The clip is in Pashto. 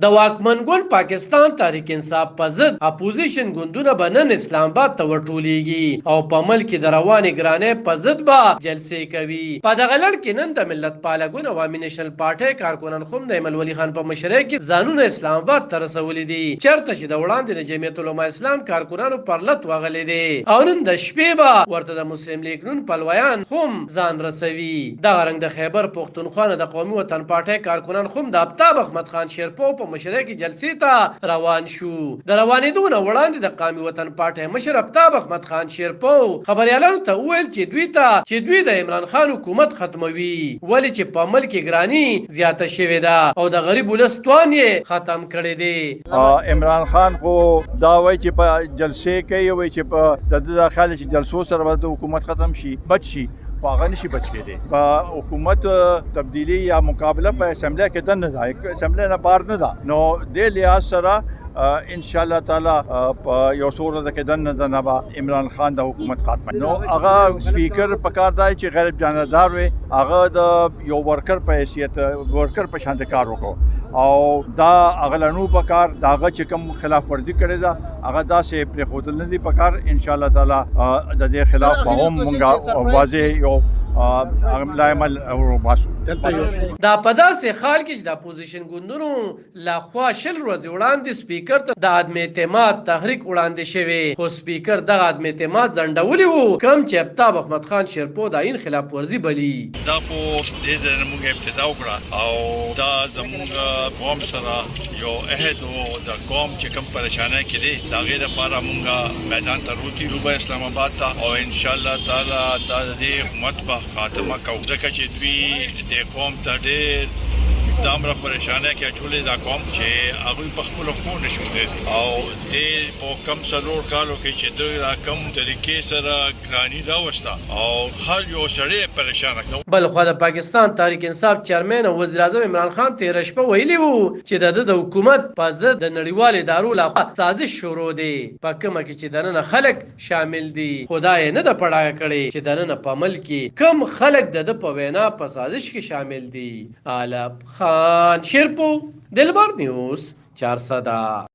د واکمن ګوند پاکستان تحریک انصاف په ضد اپوزیشن ګوندونه به نن اسلام آباد ته ورټولېږي او په ملک کې د روانې ګرانۍ په ضد به جلسې کوي. په دغه لړ کې نن د ملت پاله ګوند عوامي نیشنل پارټۍ کارکنان خو د ایمل ولي خان په مشرۍ کې ځانونه اسلام آباد ته رسولي دي، چېرته چې د وړاندې د جمعیت العلماء اسلام کارکنانو پر لت وغلي دي او نن د شپې به ورته د مسلم لیگ نون پلویان هم ځان رسوي. دغه رنګ د خیبر پښتونخوا د قومي وطن پارټۍ کارکنان خو د آفتاب احمد خان شیرپو په مشرۍ کې جلسې ته روان شو. د روانېدو نه وړاندې د قومي وطن پارټۍ مشر آفتاب احمد خان شیرپو خبریالانو ته وویل چې دوی د عمران خان حکومت ختموي، ولې چې په ملک کې ګراني زیاته شوې ده او د غریب ولس توان یې ختم کړی دی. عمران خان خو دا وایي چې په جلسې کوي، وایي چې په د خیال چې جلسو سره به د حکومت ختم شي، بچ شي، خو هغه نشي بچ کېدی. په حکومت تبدیلی یا مقابله په اسمبلی کې دننه ده، اسمبلی نه بهر نه ده. نو دې لحاظ سره ان شاء الله تعالی په یو څو ورځې کې دننه به عمران خان د حکومت خاتمه. نو هغه سپیکر پکار دی چې غیر جانبدار وي، هغه د یو ورکر په حیثیت ورکر په شان کار وکړو او دا اغلنو پکار دا هغه چې کوم خلاف ورزي کړی ده هغه داسې پرېښودل نه دي پکار. ان شاء الله تعالی د دې خلاف به هم مونږ واضح یو عمل وباسو. دا په داسې حال کې چې د اپوزیشن ګوندونو لخوا 20 ورځې وړاندې سپیکر ته د عدم اعتماد تحریک وړاندې شوی، خو سپیکر دغه عدم اعتماد ځنډولی وو، کوم چې آفتاب احمد خان شیرپو د عین خلاف ورزي بلي. دا په دې ځای موږ ابتدا وکړه او دا زموږ قوم سره یو عهد و د قوم چې کوم پریشانه کړي دا غیر لپاره موږ میدان ته روتي روبه اسلام آباد ته او ان شاء الله تعالی د دې حکومت په خاتمه کوو، ځکه چې دوی د قوم ته ډېر دامره پریشانه کې اچولې دا قوم چې هغوی په خپلو خپلو نشو دی او دې په کم څلور کالو کې چې دوی را کم طریقې سره ګراني راوسته او هر یو سړی پریشانه کړو. بلخوا د پاکستان تحریک انصاف چیرمن او وزیر اعظم عمران خان تېره شپه ویلي وو چې د حکومت په ضد د نړیوالو ادارو لخوا سازش شروع دی، په کومه کې چې دننه خلک شامل دي. خدای نه د پړای کړي چې دننه په ملک کې کم خلک د په وینا په سازش کې شامل دي. آلب خان شیرپو، دلبر نیوز 400.